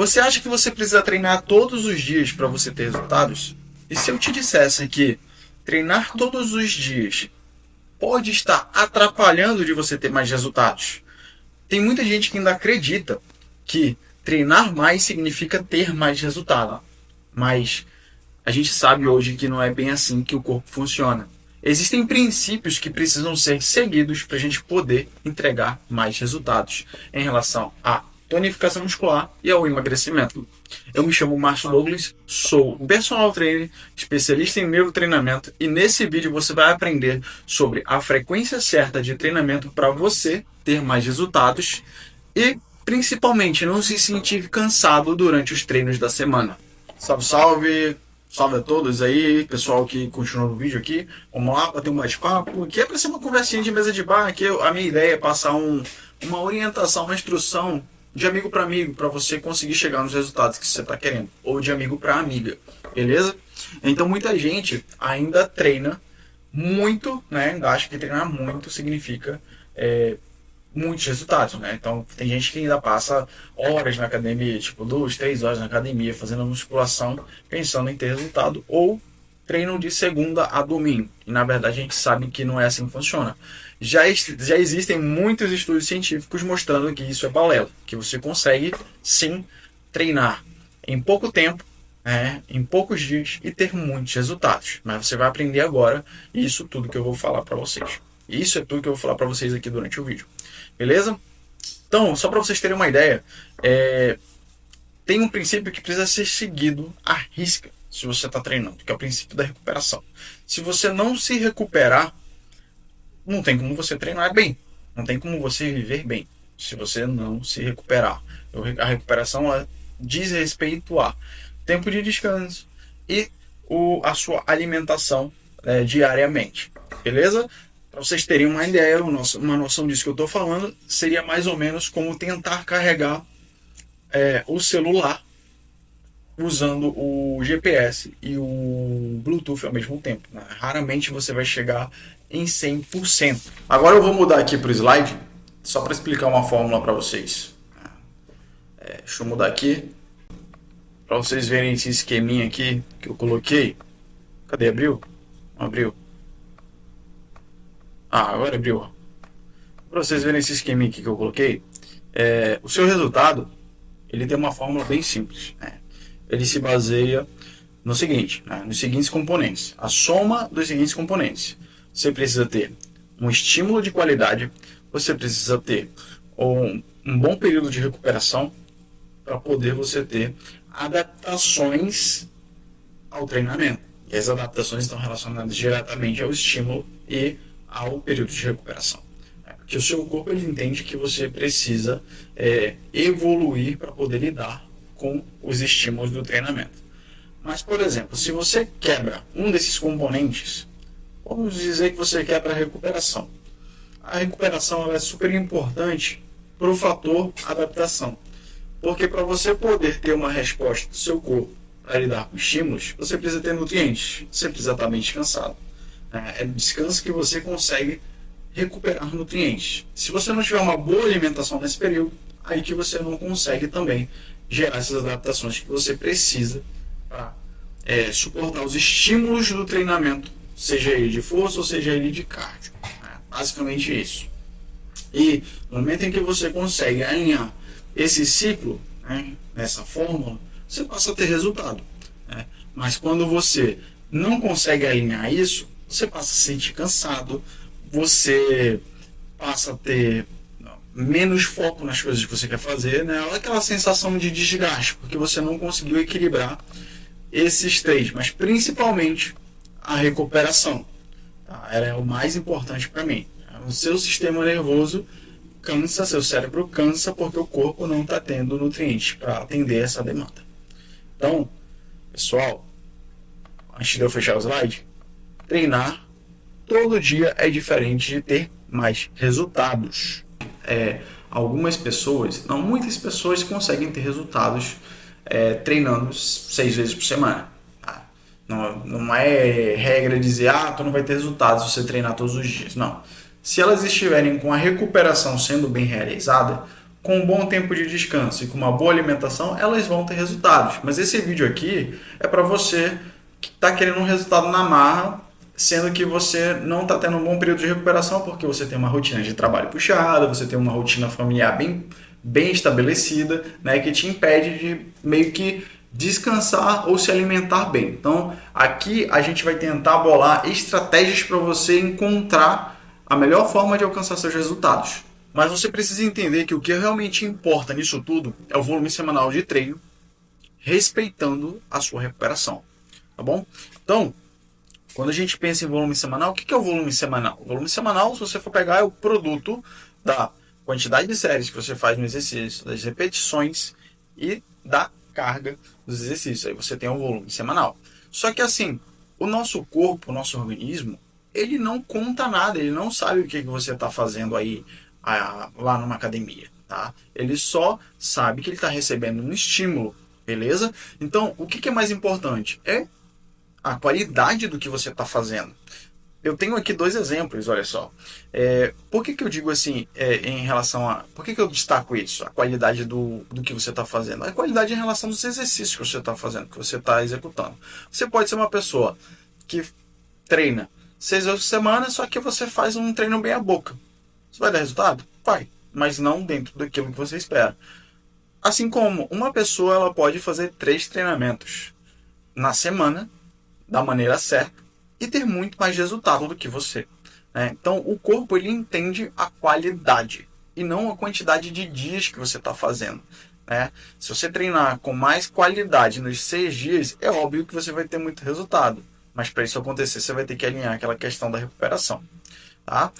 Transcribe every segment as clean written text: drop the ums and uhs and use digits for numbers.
Você acha que você precisa treinar todos os dias para você ter resultados? E se eu te dissesse que treinar todos os dias pode estar atrapalhando de você ter mais resultados? Tem muita gente que ainda acredita que treinar mais significa ter mais resultado. Mas a gente sabe hoje que não é bem assim que o corpo funciona. Existem princípios que precisam ser seguidos para a gente poder entregar mais resultados em relação à tonificação muscular e ao emagrecimento. Eu me chamo Márcio Douglas, sou personal trainer, especialista em neurotreinamento, e nesse vídeo você vai aprender sobre a frequência certa de treinamento para você ter mais resultados e principalmente não se sentir cansado durante os treinos da semana. Salve, salve! Salve a todos aí, pessoal que continua no vídeo aqui. Vamos lá, bater um bate-papo. Aqui é para ser uma conversinha de mesa de bar. Aqui a minha ideia é passar uma orientação, uma instrução de amigo para amigo, para você conseguir chegar nos resultados que você está querendo. Ou de amigo para amiga, beleza? Então muita gente ainda treina muito, né? Ainda acha que treinar muito significa muitos resultados, né? Então tem gente que ainda passa horas na academia, tipo 2, 3 horas na academia fazendo musculação, pensando em ter resultado, ou treinam de segunda a domingo. E na verdade a gente sabe que não é assim que funciona. Já existem muitos estudos científicos mostrando que isso é balela, que você consegue sim treinar em pouco tempo, em poucos dias, e ter muitos resultados. Mas você vai aprender agora isso tudo que eu vou falar para vocês. Isso é tudo que eu vou falar para vocês aqui durante o vídeo. Beleza? Então, só para vocês terem uma ideia, tem um princípio que precisa ser seguido à risca se você está treinando, que é o princípio da recuperação. Se você não se recuperar, não tem como você treinar bem, não tem como você viver bem, se você não se recuperar. A recuperação diz respeito a tempo de descanso e a sua alimentação diariamente. Beleza? Para vocês terem uma ideia, uma noção disso que eu estou falando, seria mais ou menos como tentar carregar o celular usando o GPS e o Bluetooth ao mesmo tempo, né? Raramente você vai chegar em 100%. Agora eu vou mudar aqui para o slide, só para explicar uma fórmula para vocês. Deixa eu mudar aqui, para vocês verem esse esqueminha aqui que eu coloquei. Cadê? Abriu? Não abriu. Agora abriu. Para vocês verem esse esquema aqui que eu coloquei, o seu resultado ele tem uma fórmula bem simples. Ele se baseia no seguinte, nos seguintes componentes. A soma dos seguintes componentes. Você precisa ter um estímulo de qualidade, você precisa ter um bom período de recuperação para poder você ter adaptações ao treinamento. E as adaptações estão relacionadas diretamente ao estímulo e ao período de recuperação. Porque o seu corpo ele entende que você precisa evoluir para poder lidar com os estímulos do treinamento. Mas, por exemplo, se você quebra um desses componentes, vamos dizer que você quebra a recuperação. A recuperação ela é super importante para o fator adaptação. Porque para você poder ter uma resposta do seu corpo para lidar com estímulos, você precisa ter nutrientes, você precisa estar bem descansado. É no descanso que você consegue recuperar nutrientes. Se você não tiver uma boa alimentação nesse período, aí que você não consegue também gerar essas adaptações que você precisa para suportar os estímulos do treinamento, seja ele de força ou seja ele de cardio. Basicamente isso. E no momento em que você consegue alinhar esse ciclo, nessa fórmula, você passa a ter resultado. Mas quando você não consegue alinhar isso, você passa a se sentir cansado, você passa a ter menos foco nas coisas que você quer fazer, aquela sensação de desgaste, porque você não conseguiu equilibrar esses três, mas principalmente a recuperação. Ela é o mais importante para mim. O seu sistema nervoso cansa, seu cérebro cansa, porque o corpo não está tendo nutrientes para atender essa demanda. Então, pessoal, antes de eu fechar o slide, treinar todo dia é diferente de ter mais resultados. Algumas pessoas, não muitas pessoas, conseguem ter resultados treinando 6 vezes por semana. Não é regra dizer, tu não vai ter resultados se você treinar todos os dias. Não. Se elas estiverem com a recuperação sendo bem realizada, com um bom tempo de descanso e com uma boa alimentação, elas vão ter resultados. Mas esse vídeo aqui é para você que está querendo um resultado na marra, sendo que você não está tendo um bom período de recuperação porque você tem uma rotina de trabalho puxada, você tem uma rotina familiar bem estabelecida, né, que te impede de meio que descansar ou se alimentar bem. Então, aqui a gente vai tentar bolar estratégias para você encontrar a melhor forma de alcançar seus resultados. Mas você precisa entender que o que realmente importa nisso tudo é o volume semanal de treino, respeitando a sua recuperação, tá bom? Então, quando a gente pensa em volume semanal, o que é o volume semanal? O volume semanal, se você for pegar, é o produto da quantidade de séries que você faz no exercício, das repetições e da carga dos exercícios. Aí você tem o volume semanal. Só que assim, o nosso corpo, o nosso organismo, ele não conta nada, ele não sabe o que você está fazendo aí lá numa academia, tá? Ele só sabe que ele está recebendo um estímulo, beleza? Então, o que é mais importante? É a qualidade do que você está fazendo. Eu tenho aqui 2 exemplos, olha só. Por que eu digo assim, em relação a... Por que eu destaco isso? A qualidade do que você está fazendo. A qualidade em relação dos exercícios que você está fazendo, que você está executando. Você pode ser uma pessoa que treina 6 vezes por semana, só que você faz um treino bem a boca. Isso vai dar resultado? Vai. Mas não dentro daquilo que você espera. Assim como uma pessoa ela pode fazer 3 treinamentos na semana, da maneira certa, e ter muito mais resultado do que você, né? Então, o corpo ele entende a qualidade e não a quantidade de dias que você está fazendo, né? Se você treinar com mais qualidade nos 6 dias, é óbvio que você vai ter muito resultado. Mas para isso acontecer, você vai ter que alinhar aquela questão da recuperação, tá?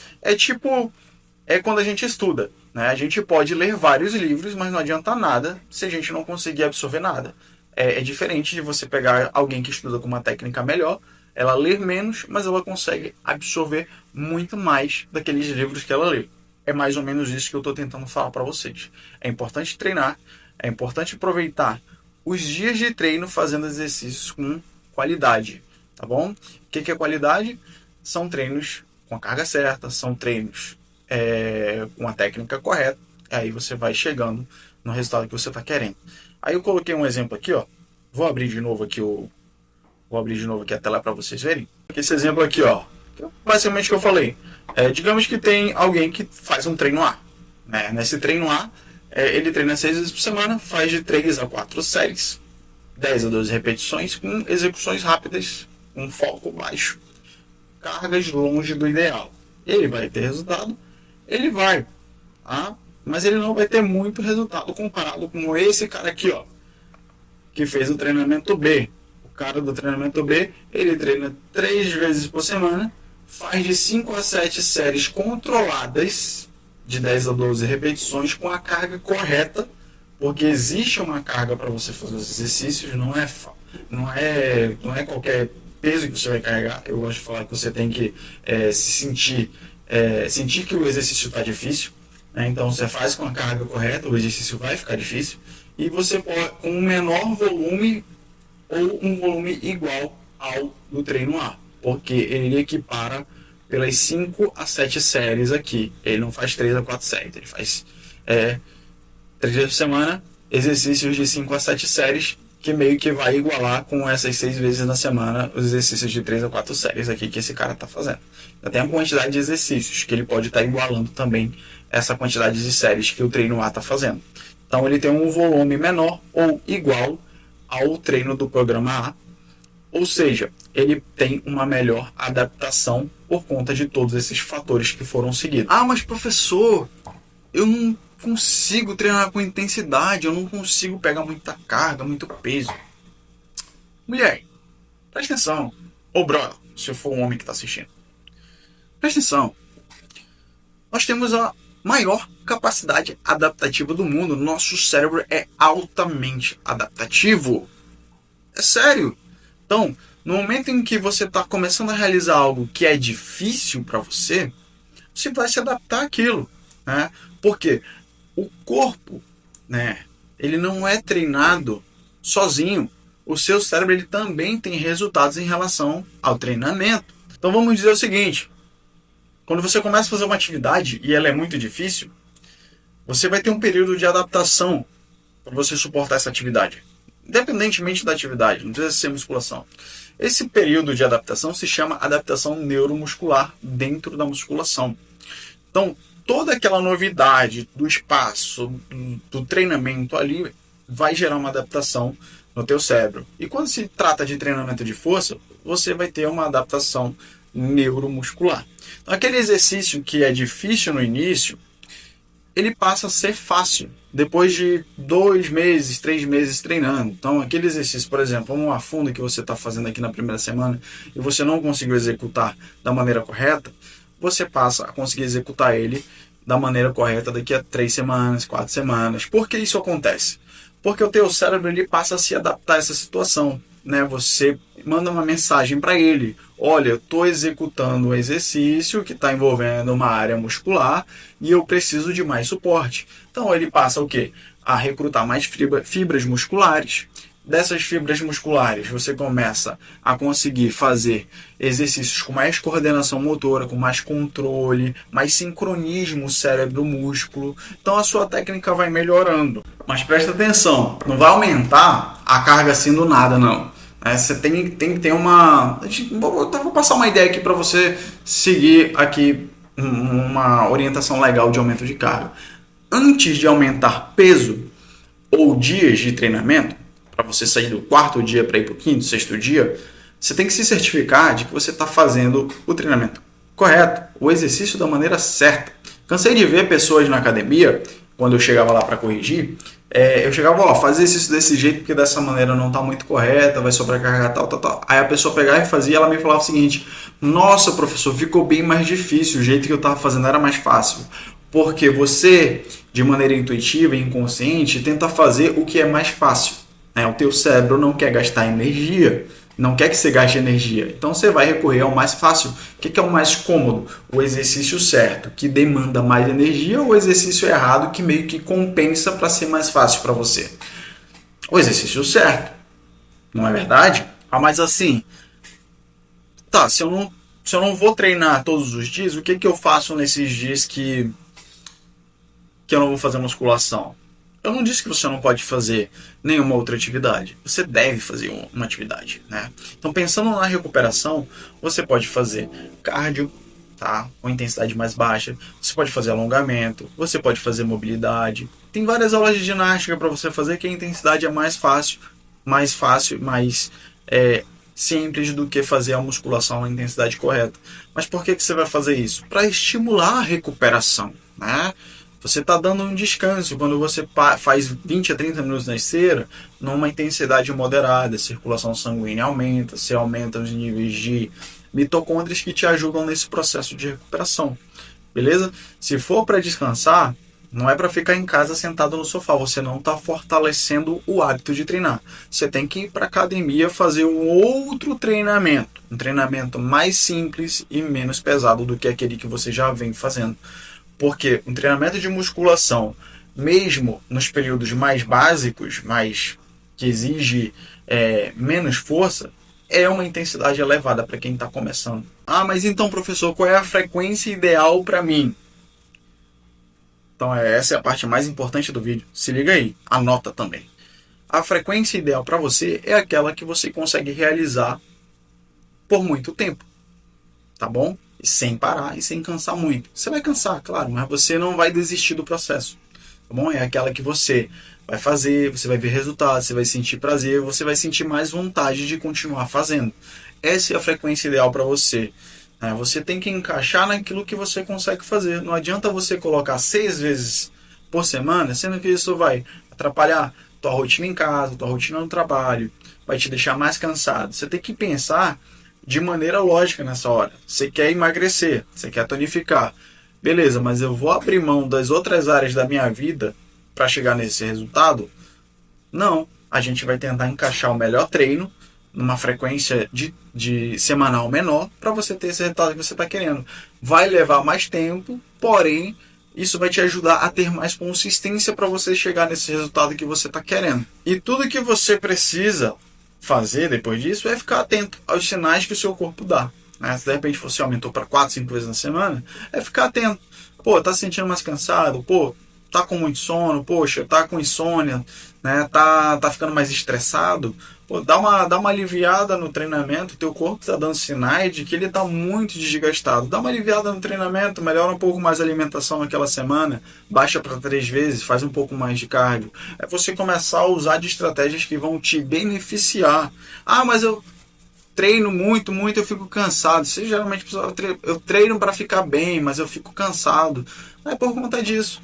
É quando a gente estuda, né? A gente pode ler vários livros, mas não adianta nada se a gente não conseguir absorver nada. É diferente de você pegar alguém que estuda com uma técnica melhor, ela lê menos, mas ela consegue absorver muito mais daqueles livros que ela lê. É mais ou menos isso que eu estou tentando falar para vocês. É importante treinar, é importante aproveitar os dias de treino fazendo exercícios com qualidade, tá bom? O que é qualidade? São treinos com a carga certa, são treinos com a técnica correta, aí você vai chegando no resultado que você está querendo. Aí eu coloquei um exemplo aqui, ó. Vou abrir de novo aqui a tela para vocês verem. Esse exemplo aqui, ó, basicamente o que eu falei. Digamos que tem alguém que faz um treino A, né? Nesse treino A, ele treina 6 vezes por semana, faz de 3 a 4 séries, 10 a 12 repetições, com execuções rápidas, com foco baixo, cargas longe do ideal. Ele vai ter resultado? Ele vai, tá? Mas ele não vai ter muito resultado comparado com esse cara aqui, ó, que fez o treinamento B. O cara do treinamento B, ele treina 3 vezes por semana, faz de 5 a 7 séries controladas, de 10 a 12 repetições, com a carga correta, porque existe uma carga para você fazer os exercícios, não é qualquer peso que você vai carregar. Eu gosto de falar que você tem que sentir que o exercício está difícil, né? Então você faz com a carga correta, o exercício vai ficar difícil, e você pode com um menor volume ou um volume igual ao do treino A, porque ele equipara pelas 5 a 7 séries aqui. Ele não faz 3 a 4 séries, ele faz 3 vezes por semana, exercícios de 5 a 7 séries, que meio que vai igualar com essas 6 vezes na semana os exercícios de 3 a 4 séries aqui que esse cara está fazendo. Então, tem a quantidade de exercícios que ele pode estar igualando também essa quantidade de séries que o treino A está fazendo. Então ele tem um volume menor ou igual ao treino do programa A, ou seja, ele tem uma melhor adaptação por conta de todos esses fatores que foram seguidos. Ah, mas professor, eu não consigo treinar com intensidade, eu não consigo pegar muita carga, muito peso. Mulher, presta atenção. Ou brother, se for um homem que está assistindo. Presta atenção. Nós temos a maior capacidade adaptativa do mundo. Nosso cérebro é altamente adaptativo. É sério. Então, no momento em que você está começando a realizar algo que é difícil para você, você vai se adaptar àquilo, né? Porque o corpo, né, ele não é treinado sozinho. O seu cérebro ele também tem resultados em relação ao treinamento. Então vamos dizer o seguinte: quando você começa a fazer uma atividade e ela é muito difícil, você vai ter um período de adaptação para você suportar essa atividade. Independentemente da atividade, não precisa ser musculação. Esse período de adaptação se chama adaptação neuromuscular dentro da musculação. Então, toda aquela novidade do espaço, do treinamento ali, vai gerar uma adaptação no teu cérebro. E quando se trata de treinamento de força, você vai ter uma adaptação neuromuscular. Então, aquele exercício que é difícil no início, ele passa a ser fácil depois de 2 meses, 3 meses treinando. Então, aquele exercício, por exemplo, um afundo que você está fazendo aqui na primeira semana e você não conseguiu executar da maneira correta, você passa a conseguir executar ele da maneira correta daqui a 3 semanas, 4 semanas. Por que isso acontece? Porque o teu cérebro ele passa a se adaptar a essa situação, né? Você manda uma mensagem para ele: olha, eu estou executando um exercício que está envolvendo uma área muscular e eu preciso de mais suporte. Então ele passa o quê? A recrutar mais fibras musculares. Dessas fibras musculares, você começa a conseguir fazer exercícios com mais coordenação motora, com mais controle, mais sincronismo cérebro-músculo. Então a sua técnica vai melhorando. Mas presta atenção, não vai aumentar a carga assim do nada, não. Você tem que ter uma... Vou passar uma ideia aqui para você seguir aqui uma orientação legal de aumento de carga. Antes de aumentar peso ou dias de treinamento, para você sair do 4º dia para ir para o 5º, 6º dia, você tem que se certificar de que você está fazendo o treinamento correto, o exercício da maneira certa. Cansei de ver pessoas na academia, quando eu chegava lá para corrigir, eu chegava, faz exercício desse jeito, porque dessa maneira não está muito correta, vai sobrecarregar tal. Aí a pessoa pegava e fazia, ela me falava o seguinte: nossa, professor, ficou bem mais difícil, o jeito que eu estava fazendo era mais fácil. Porque você, de maneira intuitiva e inconsciente, tenta fazer o que é mais fácil. O teu cérebro não quer gastar energia, não quer que você gaste energia. Então você vai recorrer ao mais fácil. O que é o mais cômodo? O exercício certo, que demanda mais energia, ou o exercício errado, que meio que compensa para ser mais fácil para você? O exercício certo, não é verdade? Mas assim, tá, se eu não vou treinar todos os dias, o que eu faço nesses dias que eu não vou fazer musculação? Eu não disse que você não pode fazer nenhuma outra atividade. Você deve fazer uma atividade, né? Então, pensando na recuperação, você pode fazer cardio, tá? Com intensidade mais baixa. Você pode fazer alongamento. Você pode fazer mobilidade. Tem várias aulas de ginástica para você fazer que a intensidade é mais simples do que fazer a musculação na intensidade correta. Mas por que você vai fazer isso? Para estimular a recuperação, né? Você está dando um descanso quando você faz 20 a 30 minutos na esteira, numa intensidade moderada, a circulação sanguínea aumenta, você aumenta os níveis de mitocôndrias que te ajudam nesse processo de recuperação. Beleza? Se for para descansar, não é para ficar em casa sentado no sofá, você não está fortalecendo o hábito de treinar. Você tem que ir para a academia fazer um outro treinamento, um treinamento mais simples e menos pesado do que aquele que você já vem fazendo. Porque um treinamento de musculação, mesmo nos períodos mais básicos, que exige menos força, é uma intensidade elevada para quem está começando. Mas então, professor, qual é a frequência ideal para mim? Então, essa é a parte mais importante do vídeo. Se liga aí, anota também. A frequência ideal para você é aquela que você consegue realizar por muito tempo. Tá bom? Sem parar e sem cansar muito. Você vai cansar, claro, mas você não vai desistir do processo. Tá bom? É aquela que você vai fazer, você vai ver resultados, você vai sentir prazer, você vai sentir mais vontade de continuar fazendo. Essa é a frequência ideal para você. Você tem que encaixar naquilo que você consegue fazer. Não adianta você colocar 6 vezes por semana, sendo que isso vai atrapalhar tua rotina em casa, tua rotina no trabalho, vai te deixar mais cansado. Você tem que pensar de maneira lógica nessa hora. Você quer emagrecer, você quer tonificar. Beleza, mas eu vou abrir mão das outras áreas da minha vida para chegar nesse resultado? Não. A gente vai tentar encaixar o melhor treino numa frequência de semanal menor para você ter esse resultado que você está querendo. Vai levar mais tempo, porém, isso vai te ajudar a ter mais consistência para você chegar nesse resultado que você está querendo. E tudo que você precisa fazer depois disso é ficar atento aos sinais que o seu corpo dá. Se de repente você aumentou para 4, 5 vezes na semana, é ficar atento. Tá se sentindo mais cansado? tá com muito sono, poxa, tá com insônia, né? Tá ficando mais estressado, pô, dá uma aliviada no treinamento, teu corpo tá dando sinais de que ele tá muito desgastado. Dá uma aliviada no treinamento, melhora um pouco mais a alimentação naquela semana, baixa para 3 vezes, faz um pouco mais de cardio. É você começar a usar de estratégias que vão te beneficiar. Ah, mas eu treino muito, eu fico cansado. Você geralmente eu treino para ficar bem, mas eu fico cansado. É por conta disso.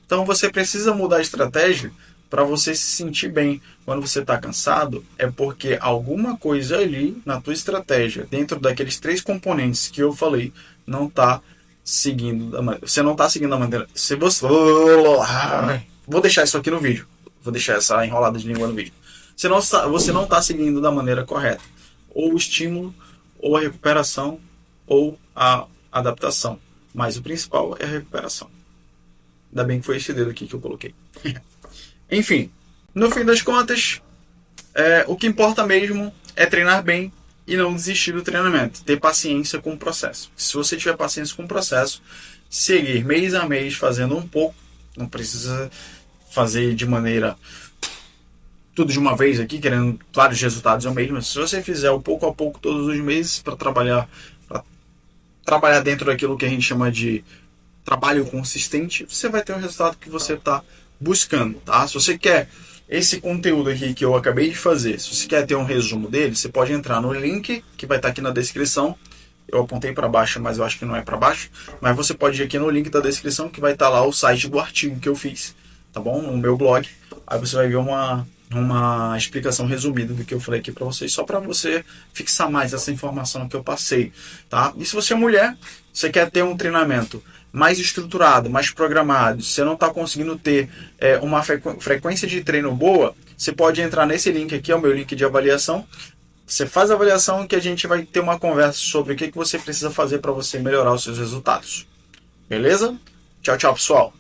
Então você precisa mudar a estratégia para você se sentir bem. Quando você está cansado, é porque alguma coisa ali na tua estratégia, dentro daqueles 3 componentes que eu falei, não está seguindo da maneira. Você não está seguindo da maneira. Se você... Vou deixar isso aqui no vídeo. Vou deixar essa enrolada de língua no vídeo. Você não está seguindo da maneira correta. Ou o estímulo, ou a recuperação, ou a adaptação. Mas o principal é a recuperação. Ainda bem que foi esse dedo aqui que eu coloquei. Enfim, no fim das contas, o que importa mesmo é treinar bem e não desistir do treinamento. Ter paciência com o processo. Se você tiver paciência com o processo, seguir mês a mês fazendo um pouco, não precisa fazer de maneira tudo de uma vez aqui, querendo vários resultados ao mês, mas se você fizer o pouco a pouco todos os meses para trabalhar dentro daquilo que a gente chama de trabalho consistente, você vai ter o resultado que você está buscando, tá? Se você quer esse conteúdo aqui que eu acabei de fazer, se você quer ter um resumo dele, você pode entrar no link que vai estar aqui na descrição. Eu apontei para baixo, mas eu acho que não é para baixo, mas você pode ir aqui no link da descrição que vai estar lá o site do artigo que eu fiz, tá bom? No meu blog. Aí você vai ver uma explicação resumida do que eu falei aqui para vocês, só para você fixar mais essa informação que eu passei, tá? E se você é mulher, você quer ter um treinamento mais estruturado, mais programado, você não está conseguindo ter uma frequência de treino boa, você pode entrar nesse link aqui, é o meu link de avaliação. Você faz a avaliação que a gente vai ter uma conversa sobre o que você precisa fazer para você melhorar os seus resultados. Beleza? Tchau, tchau, pessoal!